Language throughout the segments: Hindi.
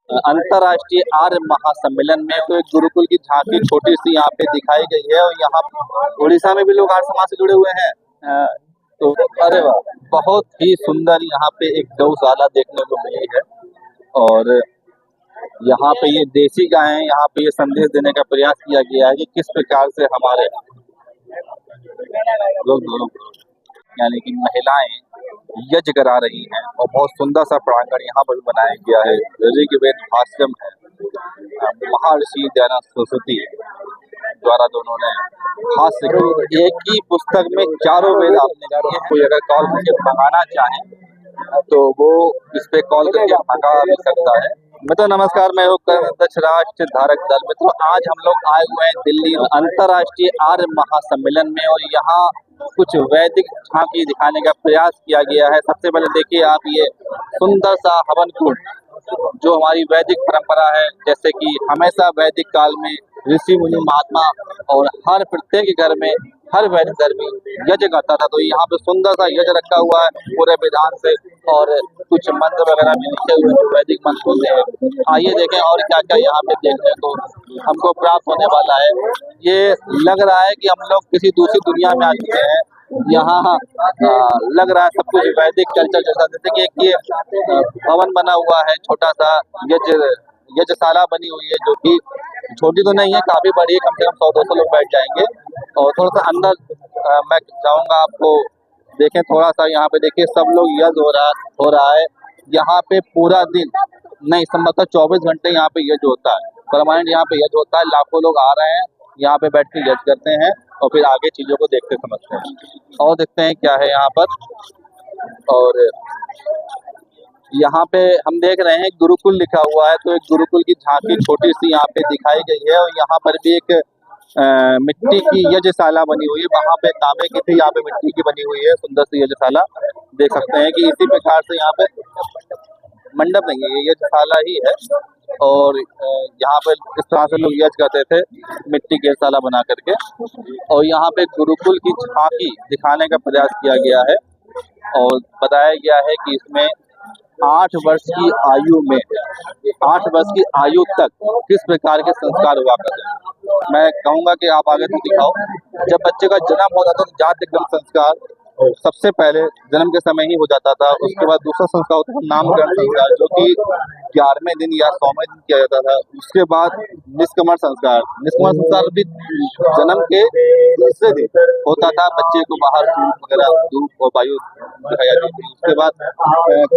अंतर्राष्ट्रीय आर्य महासम्मेलन में तो एक गुरुकुल की झांकी छोटी सी यहाँ पे दिखाई गई है। और यहाँ उड़ीसा में भी लोग आर्य समाज से जुड़े हुए हैं। तो अरे वाह, बहुत ही सुंदर यहाँ पे एक गौशाला देखने को मिली है। और यहाँ पे ये देसी गायें, यहाँ पे ये संदेश देने का प्रयास किया गया है कि किस प्रकार से हमारे लोग यानी कि महिलाएं यज्ञ करा रही हैं। और बहुत सुंदर सा प्रांगण यहाँ पर बनाया गया है। ऋग्वेद भाष्यम है, महर्षि दयानंद सरस्वती द्वारा दोनों ने भाष्य की। एक ही पुस्तक में चारों वेद आपने दिए। कोई अगर कॉल करके मंगाना चाहे तो वो इस पे कॉल करके मंगा भी सकता है। मित्रों नमस्कार, मैं हूँ अध्यक्ष राष्ट्र धारक दल। मित्रों आज हम लोग आए हुए हैं दिल्ली अंतर्राष्ट्रीय आर्य महासम्मेलन में। और यहाँ कुछ वैदिक झांकी दिखाने का प्रयास किया गया है। सबसे पहले देखिए आप ये सुंदर सा हवन कुंड, जो हमारी वैदिक परंपरा है। जैसे कि हमेशा वैदिक काल में ऋषि मुनि महात्मा और हर प्रत्येक घर में हर वैदिक धर्मी यज्ञ करता था। तो यहाँ पे सुंदर सा यज्ञ रखा हुआ है पूरे विधान से। और कुछ मंत्र वगैरह भी लिखे हुए हैं, वैदिक मंत्र होते हैं। आइए देखें और क्या क्या यहाँ पे देखने को हमको प्राप्त होने वाला है। ये लग रहा है कि हम लोग किसी दूसरी दुनिया में आ चुके हैं। यहाँ लग रहा है सब कुछ वैदिक कल्चर जैसा। जैसे कि एक ये भवन बना हुआ है, छोटा सा यज्ञशाला बनी हुई है, जो कि छोटी तो नहीं है, काफी बड़ी है। कम से कम 100-200 लोग बैठ जाएंगे। और थोड़ा सा अंदर मैं चाहूंगा आपको देखें थोड़ा सा। यहाँ पे देखिए सब लोग यज्ञ हो रहा है। यहाँ पे पूरा दिन नहीं, संभवतः 24 घंटे यहाँ पे यज्ञ होता है। परमानेंट यहाँ पे यज्ञ होता है। लाखों लोग आ रहे हैं, यहाँ पे बैठ के यज्ञ करते हैं और फिर आगे चीजों को देखते समझते हैं। और देखते हैं क्या है यहाँ पर। और यहाँ पे हम देख रहे हैं गुरुकुल लिखा हुआ है। तो एक गुरुकुल की झांकी छोटी सी यहाँ पे दिखाई गई है। और यहाँ पर भी एक मिट्टी की यज्ञशाला बनी हुई है। वहाँ पे तांबे की थी, यहाँ पे मिट्टी की बनी हुई है सुंदर सी यज्ञशाला। देख सकते हैं कि इसी प्रकार से यहाँ पे मंडप नहीं है, यज्ञशाला ही है। और यहाँ पे इस तरह से लोग यज्ञ करते थे मिट्टी की यज्ञशाला बना करके। और यहाँ पे गुरुकुल की झांकी दिखाने का प्रयास किया गया है। और बताया गया है कि इसमें 8 वर्ष की आयु में 8 वर्ष की आयु तक किस प्रकार के संस्कार हुआ करते हैं। मैं कहूंगा कि आप आगे तो दिखाओ। जब बच्चे का जन्म होता था तो जाति क्रम संस्कार सबसे पहले जन्म के समय ही हो जाता था। उसके बाद दूसरा संस्कार होता था नामकरण संस्कार, जो कि 11वें दिन या 100वें दिन किया जाता था। उसके बाद निष्कर्मण संस्कार भी जन्म के दूसरे दिन होता था। बच्चे को बाहर वगैरह धूप और वायु दिखाई जाती थी। उसके बाद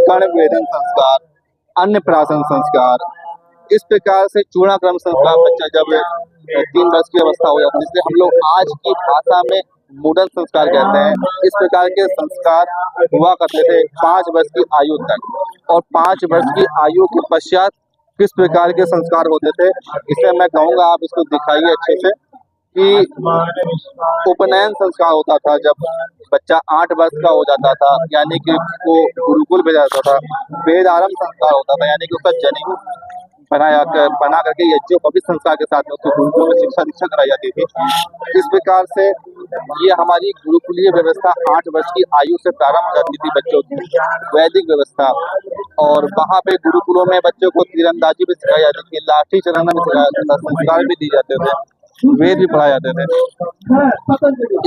कर्ण वेदन संस्कार, अन्नप्राशन संस्कार, इस प्रकार से चूड़ाक्रम संस्कार बच्चा जब 3 वर्ष की अवस्था हो जाती है, जिससे हम लोग आज की भाषा में मूडन संस्कार कहते हैं। इस प्रकार के संस्कार हुआ करते थे 5 वर्ष की आयु तक। और 5 वर्ष की आयु के पश्चात किस प्रकार के संस्कार होते थे, इसे मैं कहूँगा आप इसको दिखाइए अच्छे से। कि उपनयन संस्कार होता था जब बच्चा 8 वर्ष का हो जाता था, यानी कि उसको गुरुकुल भेजा जाता था। वेदारंभ संस्कार होता था, यानी कि उसका जनेऊ बना करके यज्ञोपवीत संस्कार के साथ में उसको गुरुकुल में शिक्षा दीक्षा कराई जाती थी। इस प्रकार से ये हमारी गुरुकुलीय व्यवस्था 8 वर्ष की आयु से प्रारंभ हो जाती थी बच्चों की वैदिक व्यवस्था। और वहाँ पे गुरुकुलों में बच्चों को तीरंदाजी भी सिखाई जाती थी, लाठी चलाना भी सिखाया जाता था, संस्कार भी दिए जाते थे, वेद भी पढ़ाए जाते थे।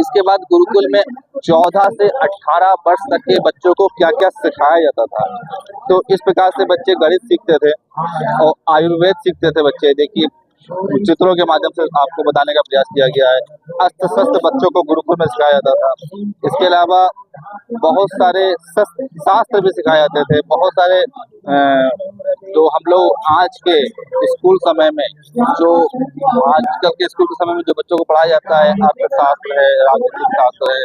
इसके बाद गुरुकुल में 14 से 18 वर्ष तक के बच्चों को क्या क्या सिखाया जाता था। तो इस प्रकार से बच्चे गणित सीखते थे और आयुर्वेद सीखते थे बच्चे। देखिए चित्रों के माध्यम से आपको बताने का प्रयास किया गया है। अस्त्र शस्त्र बच्चों को गुरुकुल में सिखाया जाता था। इसके अलावा बहुत सारे शास्त्र भी सिखाए जाते थे। बहुत सारे जो हम लोग आज के स्कूल समय में आजकल के स्कूल के समय में जो बच्चों को पढ़ाया जाता है, अर्थशास्त्र है, राजनीतिक शास्त्र है,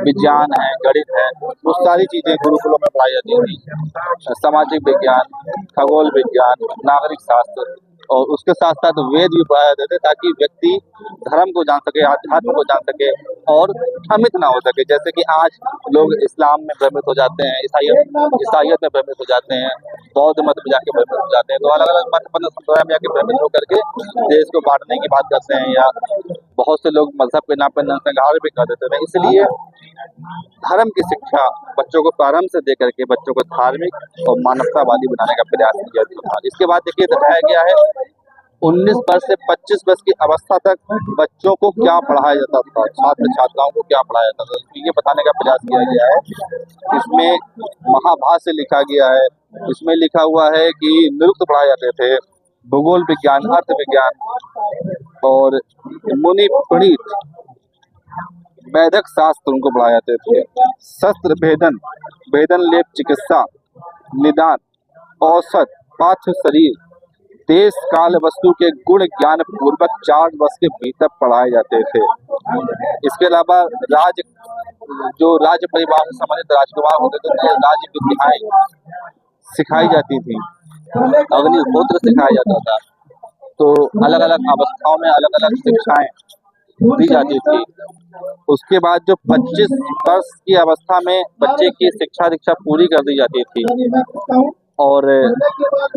विज्ञान है, गणित है, वो सारी चीजें गुरुकुलों में पढ़ाई जाती थी। सामाजिक विज्ञान, खगोल विज्ञान, नागरिक शास्त्र, और उसके साथ साथ वेद भी पढ़ाए जाते थे, ताकि व्यक्ति धर्म को जान सके, आध्यात्म को जान सके और भ्रमित ना हो सके। जैसे कि आज लोग इस्लाम में भ्रमित हो जाते हैं, ईसाइयत में भ्रमित हो जाते हैं, बौद्ध मत में जाके भ्रमित हो जाते हैं। तो अलग अलग मत संप्रदाय में जाके भ्रमित होकर के देश को बांटने की बात करते हैं, या बहुत से लोग मजहब के नाम पर नरसंहार भी कर देते हैं। इसलिए धर्म की शिक्षा बच्चों को प्रारंभ से दे करके बच्चों को धार्मिक और मानवतावादी बनाने का प्रयास किया था। इसके बाद देखिए दिखाया गया है 19 वर्ष से 25 वर्ष की अवस्था तक बच्चों को क्या पढ़ाया जाता था, छात्र छात्राओं को क्या पढ़ाया जाता था, ये बताने का प्रयास किया गया है। इसमें महाभाष्य लिखा गया है, इसमें लिखा हुआ है कि निरुक्त पढ़ाए जाते थे, भूगोल विज्ञान, अर्थ विज्ञान और मुनि प्रणीत वैदिक शास्त्र उनको पढ़ाए जाते थे। शस्त्र भेदन, भेदन लेप, चिकित्सा, निदान, औषध, पाठ्य शरीर, देश काल वस्तु के गुण ज्ञान पूर्वक 4 वर्ष के भीतर पढ़ाए जाते थे। इसके अलावा राज्य परिवार से संबंधित राजकुमार होते थे तो राज्य विद्याएं सिखाई जाती थी, अग्निहोत्र सिखाया जाता था। तो अलग अलग अवस्थाओं में अलग अलग शिक्षाएं दी जाती थी। उसके बाद जो 25 वर्ष की अवस्था में बच्चे की शिक्षा दीक्षा पूरी कर दी जाती थी और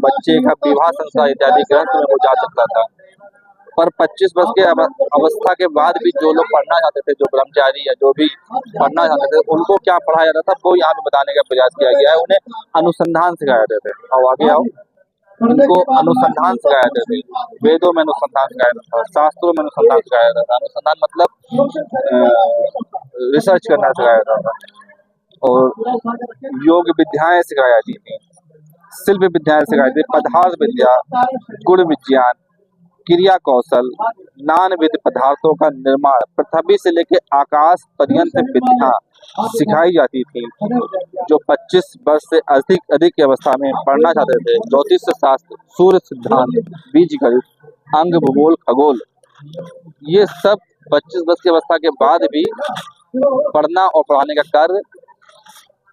बच्चे का विवाह संस्कार इत्यादि ग्रंथ में हो जा सकता था। पर 25 वर्ष के अवस्था के बाद भी जो लोग पढ़ना चाहते थे, जो ब्रह्मचारी या जो भी पढ़ना चाहते थे, उनको क्या पढ़ाया जाता था वो यहाँ पे बताने का प्रयास किया गया है। उन्हें अनुसंधान सिखाए जाते थे। और आगे आओ, उनको अनुसंधान सिखाया जाते थे, वेदों में अनुसंधान सिखाया जाता था, शास्त्रों में अनुसंधान सिखाया जाता था। अनुसंधान मतलब रिसर्च करना सिखाया जाता था। और योग विद्याएं सिखाई जाती थी, शिल्प विद्याएं सिखाई जाती थी, पदार्थ विद्या, गुण विज्ञान, क्रिया कौशल, नानविध पदार्थों का निर्माण, पृथ्वी से लेकर आकाश पर्यंत विद्या सिखाई जाती थी। जो 25 वर्ष से अधिक की अवस्था में पढ़ना चाहते थे, ज्योतिष शास्त्र, सूर्य सिद्धांत, बीज गणित, अंग भूगोल, खगोल, ये सब 25 वर्ष की अवस्था के बाद भी पढ़ना और पढ़ाने का कार्य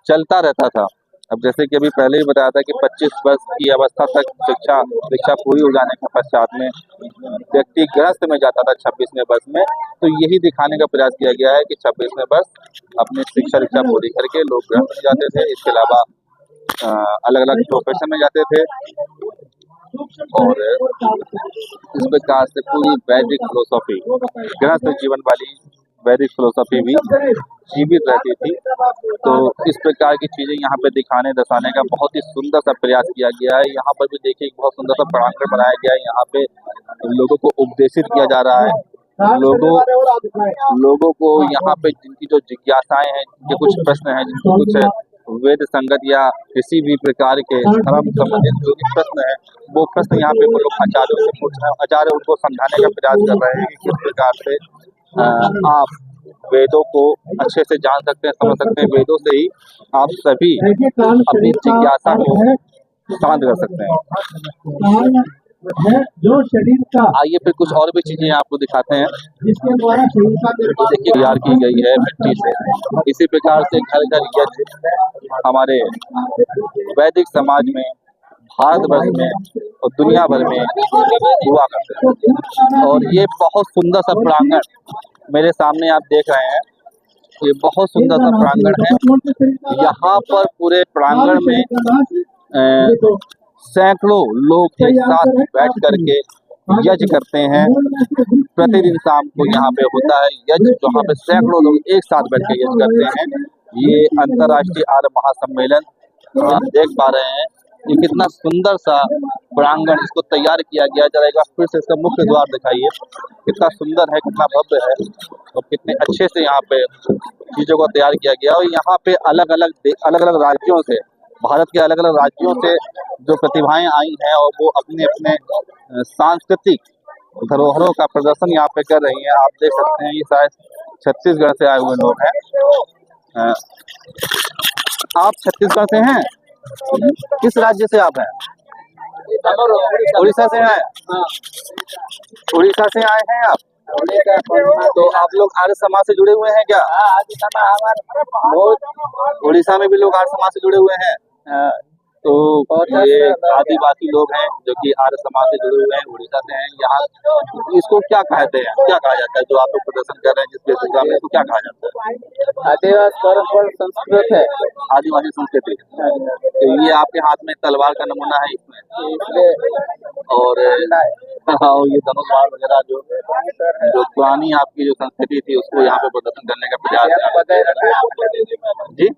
चलता रहता था। अब जैसे कि अभी पहले ही बताया था कि 25 वर्ष की अवस्था तक शिक्षा पूरी हो जाने के पश्चात में व्यक्ति गृहस्थ में जाता था 26वें वर्ष में। तो यही दिखाने का प्रयास किया गया है कि 26वें वर्ष अपनी शिक्षा पूरी करके लोग गृहस्थ में जाते थे। इसके अलावा अलग अलग प्रोफेशन में जाते थे और इस प्रकार से पूरी वैदिक फिलोसॉफी, गृहस्थ जीवन वाली वैदिक फिलोसॉफी भी जीवित रहती थी। तो इस प्रकार की चीजें यहाँ पे दिखाने दर्शाने का बहुत ही सुंदर सा प्रयास किया गया है। यहाँ पर भी देखिए बहुत सुंदर सा प्रांगण बनाया गया है। यहाँ पे लोगों को उपदेशित किया जा रहा है। लोगों को यहाँ पे जिनकी जो जिज्ञासाएं हैं, जिनके कुछ प्रश्न हैं, जिनके कुछ वेद संगत या किसी भी प्रकार के धर्म संबंधित जो भी प्रश्न है, वो प्रश्न यहाँ पे वो लोग आचार्यों से पूछ रहे हैं। आचार्य उनको समझाने का प्रयास कर रहे हैं कि किस प्रकार से आप वेदों को अच्छे से जान सकते हैं, समझ सकते हैं। वेदों से ही आप सभी अपनी जिज्ञासा को शांत कर सकते हैं। जो शरीर का आइए फिर कुछ और भी चीजें आपको दिखाते हैं जिसके द्वारा देखिए तैयार की गई है मिट्टी से। इसी प्रकार से घर घर यज्ञ हमारे वैदिक समाज में, भारतवर्ष में और दुनिया भर में हुआ करते हैं। और ये बहुत सुंदर सा प्रांगण मेरे सामने आप देख रहे हैं, ये बहुत सुंदर सा प्रांगण है। यहाँ पर पूरे प्रांगण में सैकड़ों लोग एक साथ बैठ करके यज्ञ करते हैं। प्रतिदिन शाम को यहाँ पे होता है यज्ञ, जहाँ पे सैकड़ों लोग एक साथ बैठ के यज्ञ करते हैं। ये अंतर्राष्ट्रीय आर्य महासम्मेलन आप देख पा रहे हैं। ये कितना सुंदर सा प्रांगण इसको तैयार किया गया। जरा एक बार फिर से इसका मुख्य द्वार दिखाइए, कितना सुंदर है, कितना भव्य है और कितने अच्छे से यहाँ पे चीजों को तैयार किया गया। और यहाँ पे अलग अलग राज्यों से, भारत के अलग अलग राज्यों से जो प्रतिभाएं आई हैं और वो अपने अपने सांस्कृतिक धरोहरों का प्रदर्शन यहाँ पे कर रही हैं। आप देख सकते हैं ये शायद छत्तीसगढ़ से आए हुए लोग हैं। आप छत्तीसगढ़ से हैं? किस राज्य से आप हैं? उड़ीसा से आए? उड़ीसा से आए हैं आप? तो आप लोग आर्य समाज से जुड़े हुए हैं क्या? बहुत उड़ीसा में भी लोग आर्य समाज से जुड़े हुए हैं। तो ये आदिवासी लोग हैं जो कि आर्य समाज से जुड़े हुए हैं, उड़ीसा से हैं। यहाँ इसको क्या कहते हैं, क्या कहा जाता है जो आप लोग प्रदर्शन कर रहे हैं जिसके प्रोग्राम में, इसको क्या कहा जाता है? आदिवासी संस्कृत है, आदिवासी संस्कृति। तो ये आपके हाथ में तलवार का नमूना है इसमें, और हाँ, और ये धनुष बाण वगैरह जो जो पुरानी आपकी जो संस्कृति थी उसको यहाँ पे प्रदर्शन करने का प्रयास है। जी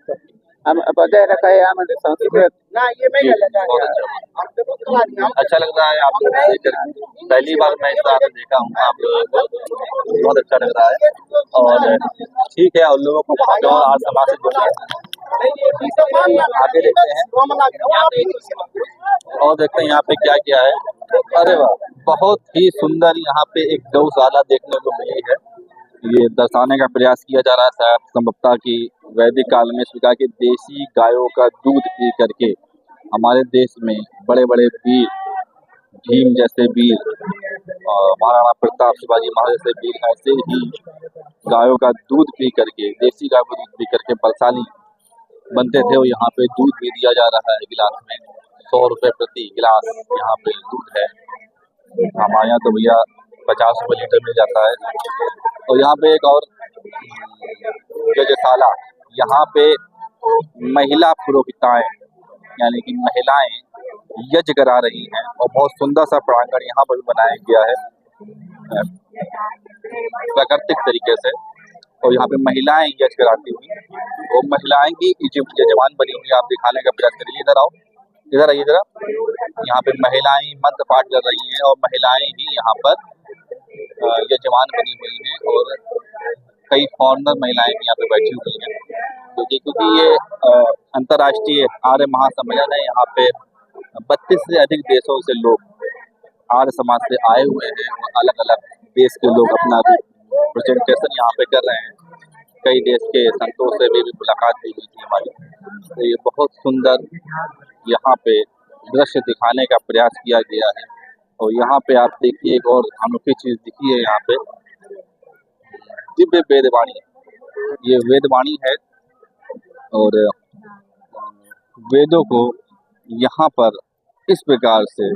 हम बजाय रखा है हमारे संस्कृत अच्छा लग रहा है आप लोग को देखकर। पहली बार मैं इस तरह से देखा हूँ आप लोगों को, बहुत अच्छा लग रहा है। और ठीक है, उन लोगों को वहाँ पे और आज समाज से जुड़ना आगे देखते हैं और देखते हैं यहाँ पे क्या क्या है। अरे वाह, बहुत ही सुंदर यहाँ पे एक गौशाला देखने को मिली है। ये दर्शाने का प्रयास किया जा रहा है शायद संभवतः कि वैदिक काल में स्वीकार के देसी गायों का दूध पी करके हमारे देश में बड़े बड़े वीर, भीम जैसे वीर, महाराणा प्रताप, शिवाजी महाराज जैसे वीर ऐसे ही गायों का दूध पी करके, देसी गायों का दूध पी करके बलशाली बनते थे। और यहाँ पे दूध भी दिया जा रहा है गिलास में, 100 रुपए प्रति गिलास यहाँ पे दूध है। हमारे यहाँ तो भैया 50 रुपए लीटर मिल जाता है। और यहाँ पे एक और यज्ञशाला, यहाँ पे महिला पुरोहिताएं यानी कि महिलाएं यज्ञ करा रही हैं और बहुत सुंदर सा प्रांगण यहाँ पर भी बनाया गया है प्राकृतिक तरीके से। और यहाँ पे महिलाएं यज्ञ कराती हुई, वो महिलाएं की यजमान बनी हुई आप दिखाने का प्रयास करिए। इधर आओ, इधर आइए जरा। यहाँ पे महिलाएं मंत्र पाठ कर रही हैं और महिलाएं ही यहाँ पर यजमान बनी हुई हैं और कई फॉरेनर महिलाएं भी यहाँ पे बैठी हुई हैं क्योंकि ये अंतर्राष्ट्रीय आर्य महासम्मेलन है। यहाँ पे 32 से अधिक देशों से लोग आर्य समाज से आए हुए हैं और अलग अलग देश के लोग अपना प्रेजेंटेशन यहाँ पे कर रहे हैं। कई देश के संतों से भी मुलाकात भी हुई थी हमारी। तो ये बहुत सुंदर यहाँ पे दृश्य दिखाने का प्रयास किया गया है। और यहाँ पे आप देखिए एक और अनोखी चीज दिखी है, यहाँ पे दिव्य वेदवाणी। ये वेदवाणी है और वेदों को यहाँ पर इस प्रकार से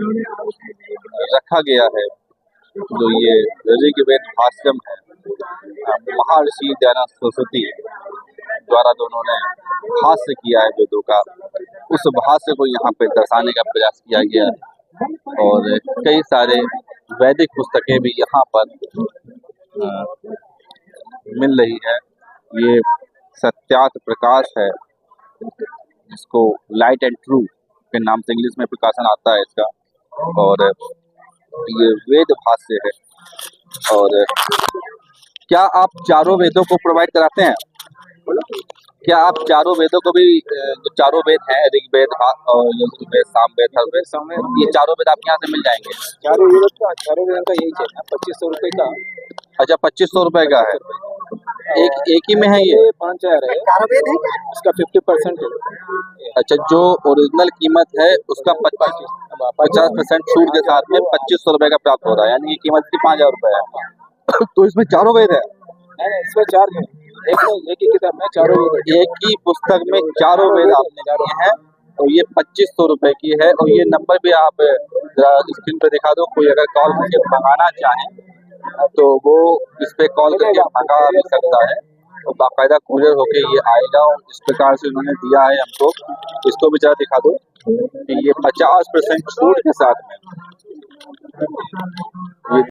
रखा गया है। जो ये ऋग्वेद भाष्यम है, महर्षि दयानंद सरस्वती द्वारा दोनों ने भाष्य किया है वेदों का, उस भाष्य को यहाँ पे दर्शाने का प्रयास किया गया है। और कई सारे वैदिक पुस्तकें भी यहाँ पर मिल रही है। ये सत्यार्थ प्रकाश है, जिसको लाइट एंड ट्रू के नाम से इंग्लिश में प्रकाशन आता है इसका। और ये वेद भाष्य है। और क्या आप चारों वेदों को प्रोवाइड कराते हैं? क्या आप चारों वेदों को भी, जो चारों वेद हैं, ऋग्वेद और यजुर्वेद, सामवेद, अथर्ववेद, ये चारों वेद आपके यहाँ से मिल जाएंगे? चारों वेद का यही चाहिए 2500 रुपए का। अच्छा, 2500 रुपए का है। एक ही में है ये? 5000 है, उसका 50% है। अच्छा, जो ओरिजिनल कीमत है उसका 50% छूट के साथ में 2500 रुपए का प्राप्त हो रहा है, यानी ये कीमत की 5000 रुपए है। तो इसमें चारों वेद है? नहीं, इसमें 4 है। एक ही किताब में चारों वेद, एक ही पुस्तक में चारों वेद आपने लिए हैं। तो ये 2500 रुपए की है। और ये नंबर भी आप स्क्रीन पे दिखा दो, कोई अगर कॉल करके मंगाना चाहें तो वो इस पे कॉल करके मंगा भी सकता है। तो बाकायदा कुरियर होके ये आएगा और इस प्रकार से उन्होंने दिया है हमको। इसको भी जरा दिखा दो कि ये 50% छूट के साथ में ये